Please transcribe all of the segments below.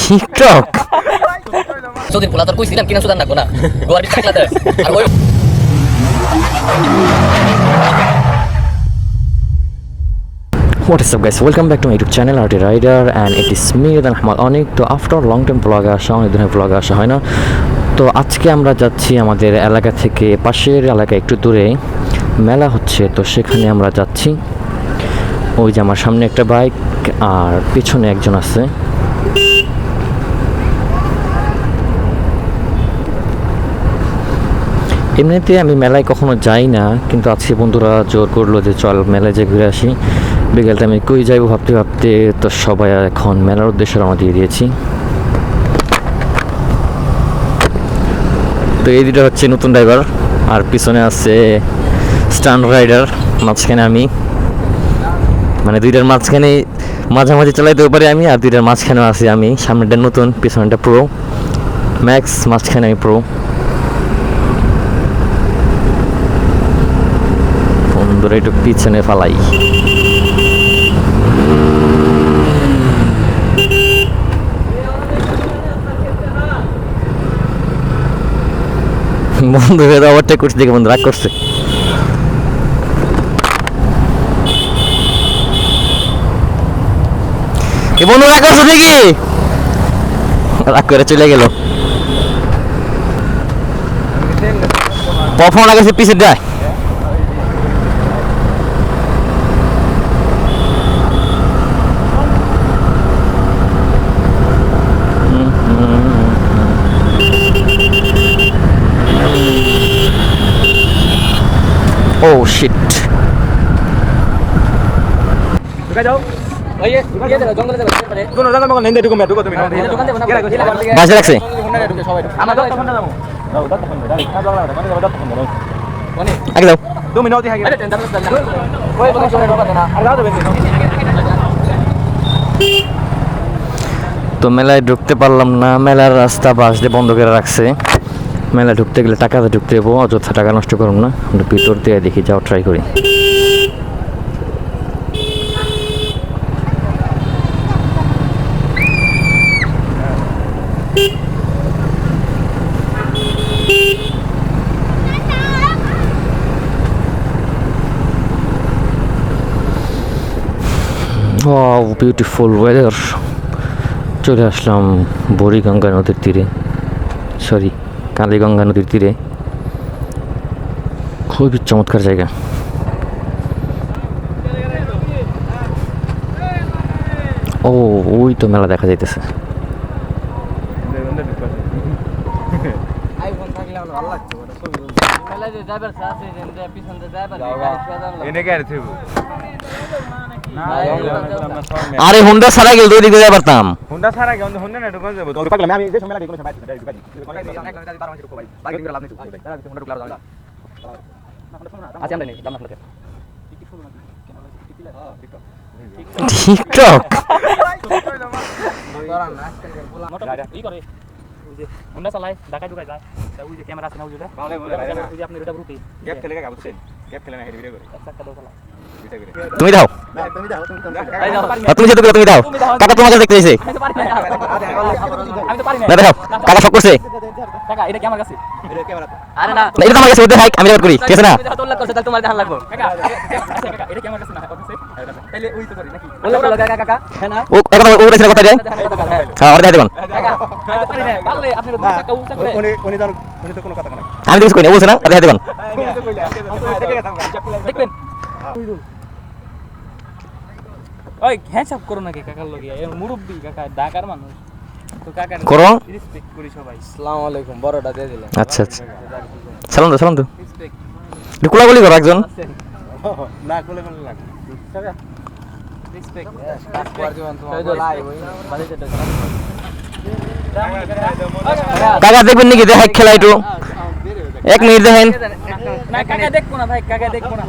TikTok যদিন পোলা তোর কইছিলাম কিনা সুদান নাকো না গোয়ারি টাকলাতে আর ওই What is up guys, welcome back to my YouTube channel RT Rider and it is me Then Ahmad Onik. তো আফটার লং টাইম ব্লগে আসা অনেক দিনের ব্লগে আসা হয় না। তো আজকে আমরা যাচ্ছি আমাদের এলাকা থেকে পাশের এলাকা একটু দূরে মেলা হচ্ছে, তো সেখানে আমরা যাচ্ছি। ওই যে আমার সামনে একটা বাইক আর পিছনে একজন আছে। এমনিতে আমি মেলায় কখনো যাই না, কিন্তু আজকে বন্ধুরা জোর করলো যে চল মেলায় যে ঘুরে আসি। বিকেলটা আমি কই যাইবো ভাবতে ভাবতে তো সবাই এখন মেলার উদ্দেশ্যে রওনা দিয়ে দিয়েছি। তো এই দুটো হচ্ছে নতুন ড্রাইভার আর পিছনে আছে স্টান্ট রাইডার, মাঝখানে আমি, মানে দুইটার মাঝখানে মাঝামাঝি চালাইতেও পারি আমি, আর দুইটার মাঝখানেও আছি আমি। সামনেটা নতুন, পিছনেটা প্রো ম্যাক্স, মাঝখানে আমি প্রো। বন্ধুরা একটু পিছনে ফালাই। বন্ধুরা ওভারটেক করছে দেখে বন্ধু রাগ করছে। বন্ধু রাগ করছে দেখি, রাগ করে চলে গেল। কখন লাগেছে পিছে দেয়। Oh shit. ঢুকে যাও ওই যে জঙ্গলে যাবে পারে কোন জঙ্গল মঙ্গল নেই ঢুকো ঢুকো তুমি দোকান দেব না বাজে লাগছে ঢুকে সবাই আমরা দত্ত ফোন দাও দাও দত্ত ফোন দাও কাজ লাগা মানে দত্ত ফোন দাও কোনে আগে দাও। তুমি নাও দি হাগে আরে টেনশন না ওই বলে সবাই ঢোকা না আর দাও দেবে। তো মেলায় ঢুকতে পারলাম না, মেলার রাস্তা বাস দিয়ে বন্ধ করে রাখছে। মেলায় ঢুকতে গেলে টাকাতে ঢুকতে যাবো, অযথা টাকা নষ্ট করুন না, একটু ভিতর দিয়ে দেখি, যাও ট্রাই করি। Wow, beautiful weather. চলে আসলাম বুড়িগঙ্গা নদীর তীরে, সরি কালীগঙ্গা নদীর তীরে। খুবই চমৎকার জায়গা। ও ওই তো মেলা দেখা যাইতেছে। আইফোন থাকলে আমার ভালো লাগতো ওটা ছবি মেলায় যে ড্রাইভার আছে যে পিছনে ড্রাইভার এনে কে আছে আরে হোন্ডা ছাড়া গেল দুই দিকে যাই পারতাম। হুন্ডা সারা গে হুন্ডা না ঢুকো যাবো তো পাগলাম আমি যে সময় লাগে কোন সময় ঢুকাই আচ্ছা আমরা নেই দাম না টিকটক ই করে ওই যে হোন্ডা চালায় ঢাকায় ঢুকায় যায় ওই যে ক্যামেরা আছে না ওই যে ওই যে আপনি এটা রুটি গ্যাপ খেলে গা বুঝছেন গ্যাপ খেলে না হেডি ভিডিও করে একটা দাও চালা তুমি দাও, এই দাও তুমি যেতে তুমি দাও। কাকা তোমাকে দেখতে এসে আমি তো পারি না আমি তো পারি না না দেখাও, কাকা সব করছে। কাকা এটা কি আমার কাছে আরে না এটা তো আমার কাছে, ওদের হাইক আমি রেকর্ড করি, ঠিক আছে না? তুমি তোলা করছে তাহলে তোমার ধান লাগবে কাকা কাকা এটা কি আমার কাছে না কাছে তাহলে ওই তো করি নাকি ওলা কাকা কাকা হ্যাঁ না ও এখন ও রেসে কথা যায়। হ্যাঁ ওর দেখাই দেবেন। কাকা পারি না পারলে আপনি কাকা উঠা করে উনি তো কোনো কথা না আমি তো কিছু কই না, বলছে না দেখাই দেবেন। দেখবেন ওই হ্যান্ডশপ করো নাকি কাকার লগে মুরব্বি কাকা ঢাকার মানুষ তো কাকার করো। রেসপেক্ট করি সবাই আসসালামু আলাইকুম বড়টা দিয়ে দিলাম আচ্ছা আচ্ছা, সালাম দাও সালাম দাও। রেসপেক্ট একটু কোলাগুলি করো একজন। না কোলে কোলে লাগ কাকা রেসপেক্ট পাসপোর্ট দিবেন তোমার লাইভ ওই বাড়িতে কাকা দেখবেন নাকি দেখাই খেলা একটু, 1 মিনিট দেখেন। না কাকা দেখবো না ভাই কাকা দেখবো না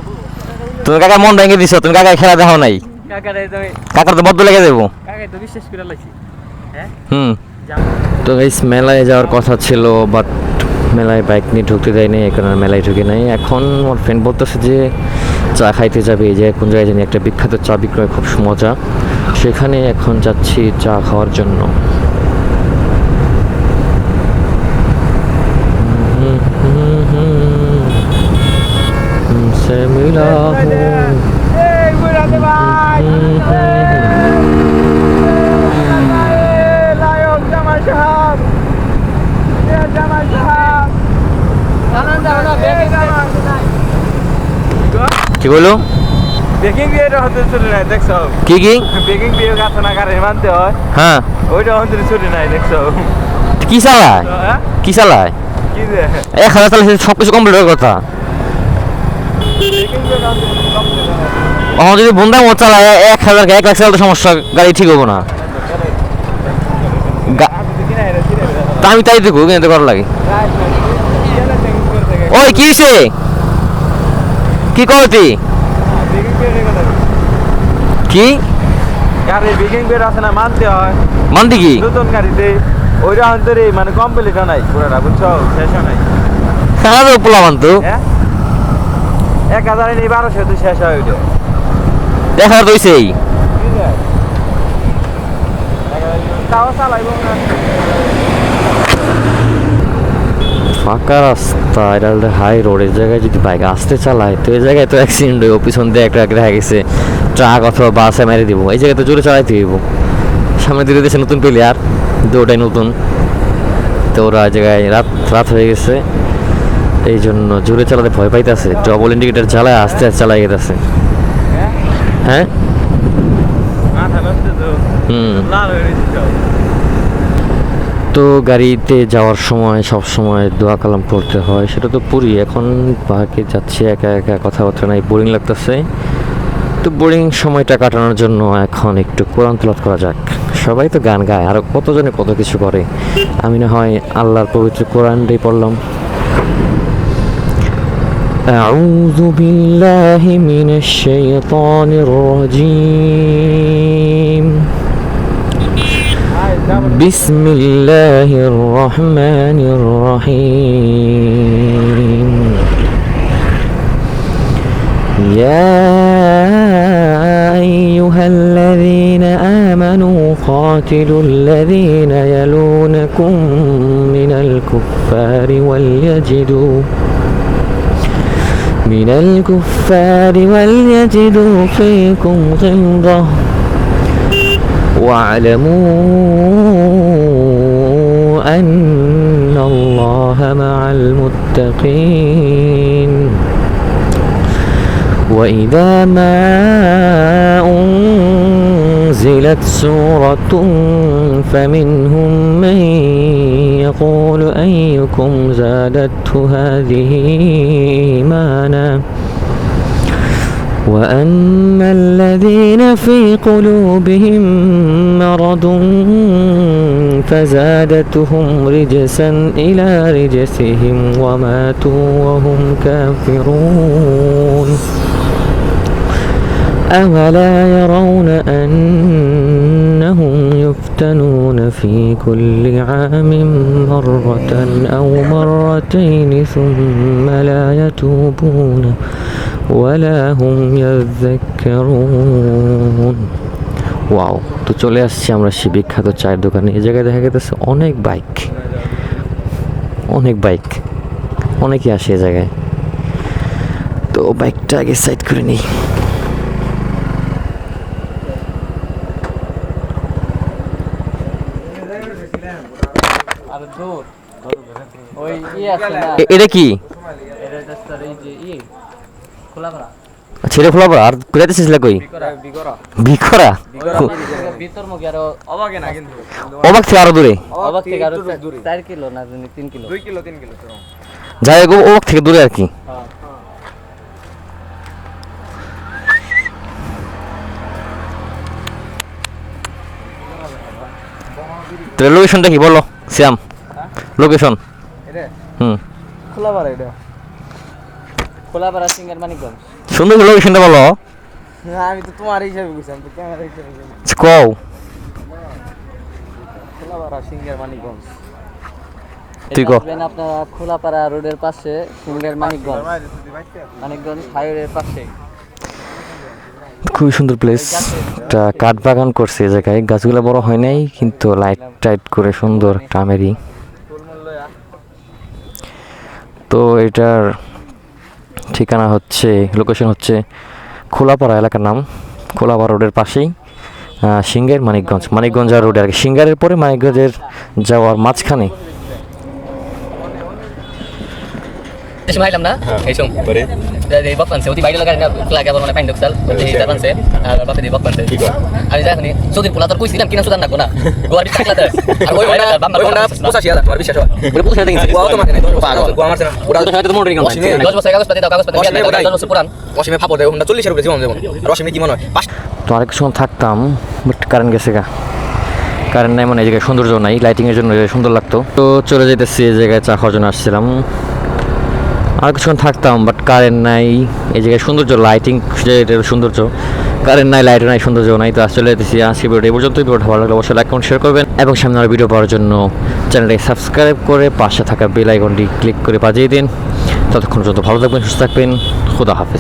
তুমি কাকা মন ভেঙে দিছো, তুমি কাকা খেলা দেখাও নাই। কাকা রে তুমি কাকার তো বদ্ধ লেগে যাবো। কাকা তো বিশ্বাস করে লাইছি হ্যাঁ তো গাইস মেলায় যাওয়ার কথা ছিল, বাট মেলায় বাইক নিয়ে ঢুকতে দেয়নি, এই কারণে মেলায় ঢুকে নাই। এখন আমার ফ্রেন্ড বলতেছে যে চা খাইতে যাবে, এই যে কোন জায়গায় জানি একটা বিখ্যাত চা বিক্রয়, খুব মজা, সেখানে এখন যাচ্ছি চা খাওয়ার জন্য। ইলাহু এই বুড়াতে ভাই লায়ক জামাল সাহেব জামাল সাহেব কি বলো বেকিং বিয়ের হতে চলে নাই দেখছো কি কি বেকিং বিয়ে গাছে না কারে মানতে হয় হ্যাঁ ওইটা হতে চলে নাই দেখছো কি চালায় হ্যাঁ কি চালায় কি যে 1000 চালাইছে সব কিছু কমপ্লিট হওয়ার কথা বেকিং বিয়ে গাছে আমার যদি বন্ধা মত চালায় 1000 1 লাখ চালাতে সমস্যা গাড়ি ঠিক হবো না তা আমি তাই দেখো কিন্তু করার লাগে ওই কি হইছে কি করতি কি গাড়ি বেকিং বিয়ে আছে না মানতে হয় মানতি কি নতুন গাড়িতে ওইটা অন্তরে মানে কমপ্লিট নাই পুরোটা বুঝছো শেষ নাই হ্যাঁ তো পোলা মানতো হ্যাঁ 1000 নেই 1200 তো শেষ হয় ওইটা দেখার তো হইছেই তাও চালাইব না ফাঁকা রাস্তা এটা হাই রোড এই জায়গায় যদি বাইক আসতে চালায় তো এই জায়গায় তো অ্যাক্সিডেন্ট হয়ে পিছন দিয়ে একটা দেখা গেছে ট্রাক অথবা বাসে মেরে দিব এই জায়গায় তো জোরে চালাইতে দিব সামনে দিকে দেশে নতুন প্লেয়ার কিন্তু ওটাই নতুন তো ওরা জায়গায় রাত হয়ে গেছে এই জন্য জোরে চালাতে ভয় পাইতেছে ডবল ইন্ডিকেটার চালায় আস্তে আস্তে চালাই গেছে হ্যাঁ মাথা নষ্ট তো হুম লাল হয়ে গেছে তো গাড়িতে যাওয়ার সময় সব সময় দোয়া কালাম পড়তে হয় সেটা তো পড়ি এখন বাকি যাচ্ছে একা একা কথাবার্তা নাই বোরিং লাগতেছে তো বোরিং সময়টা কাটানোর জন্য এখন একটু কোরআন তেলাওয়াত করা যাক সবাই তো গান গায় আর কতজনে কত কিছু করে আমি না হয় আল্লাহর পবিত্র কোরআনটাই পড়লাম أعوذ بالله من الشيطان الرجيم بسم الله الرحمن الرحيم يا أيها الذين آمنوا قاتلوا الذين يلونكم من الكفار وليجدوا فيكم غلظة واعلموا أن الله مع المتقين وإذا ما أنزلت سورة فمنهم من يقول أيكم زادته هذه إيمانا وأما الذين في قلوبهم مرض فزادتهم رجسا إلى رجسهم وماتوا وهم كافرون أولا يرون أنهم يفتنون في كل عام مرة أو مرتين ثم لا يتوبون ولا هم يذكرون ওয়াও তো চলে আসছি আমরা সেই বিখ্যাত চায়ের দোকানে এই জায়গায় দেখা গেছে অনেক বাইক অনেকেই আসে এই জায়গায় তো বাইকটা আগে সাইড করে নিই আর দূর ওই আছে না এটা কি এটা জাস্ট এই যে খোলা করা ছেড়ে খোলা পড়া আর কোথায় ছিল কই বিখরা ভিতর মুখে আরো অবাকে না কিন্তু অবাক থেকে আরো দূরে অবাক থেকে আরো 4 কিলো না 3 কিলো 2 কিলো 3 কিলো যাই গো অবাক থেকে দূরে আর কি তাহলে লোকেশনটা কি বলো শ্যাম লোকেশন এটা হুম খোলা পারে এটা খোলাপাড়া সিঙ্গার মানিকগঞ্জ সুন্দর লোকেশনটা বলো আমি তো তোমার হিসাবে বুঝলাম তো ক্যামেরা হিসাবে কও খোলাপাড়া সিঙ্গার মানিকগঞ্জ তুই কও আপনারা খোলাপাড়া রোডের পাশে সিঙ্গার মানিকগঞ্জ হাইওয়ের পাশে খুবই সুন্দর প্লেস একটা কাঠ বাগান করছে এই জায়গায় গাছগুলো বড় হয় নাই কিন্তু লাইট টাইট করে সুন্দর একটা আমেরি তো এটার ঠিকানা হচ্ছে, লোকেশন হচ্ছে খোলাপাড়া এলাকার নাম, খোলাপাড়া রোডের পাশেই সিঙ্গার মানিকগঞ্জ রোডে আর কি, সিঙ্গারের পরে মানিকগঞ্জের যাওয়ার মাঝখানে। মাইলাম না এই সব পরে এই বক পানছে ওটি বাইরে লাগাই না লাগে আবার মানে পাইন ঢুকসাল ওটি এটা পানছে আর বাপে দিয়ে বক পানছে কি কর আমি যাইনি সুদিন পোলা তোর কইছিলাম কিনা সুদান নাকো না গোয়াটি টাকলাতে আর ওই ওইটা 85000 তোমার বিশ্বাস হয় বলে 85000 টাকা কিনছি গোয়া তো মানে গোয়া মারছে না ওটা তো হয়তো মোটর কিনছে 10 বছর কাগজ পাতি দাও কাগজ পাতি 10 বছর পুরান ওসিমে ফাপড় দেয় হোন্ডা 40 এর উপরে জীবন দেব আর ওসিমে কি মনে হয় তো আরেক সময় থাকতাম, বাট কারেন্ট গেছে গা, কারেন্ট নাই, মানে এই জায়গায় সৌন্দর্য নাই, লাইটিংয়ের জন্য সুন্দর লাগতো। তো চলে যেতেছি এই জায়গায় চা খাওয়ার জন্য আসছিলাম, আর কিছুক্ষণ থাকতাম, বাট কারেন্ট নাই, এই জায়গায় সৌন্দর্য লাইটিং সৌন্দর্য, কারেন্ট নাই, লাইটও নাই, সৌন্দর্য নাই। তো চলে যেতেছি আজকে ভিডিওটা এই পর্যন্তই। ভিডিওটা ভালো লাগলে অবশ্যই লাইক কমেন্ট শেয়ার করবেন এবং সামনে আর ভিডিও পাওয়ার জন্য চ্যানেলটাকে সাবস্ক্রাইব করে পাশে থাকা বেল আইকনটি ক্লিক করে বাজিয়ে দিন। ততক্ষণ পর্যন্ত ভালো থাকবেন, সুস্থ থাকবেন, খুদা হাফেজ।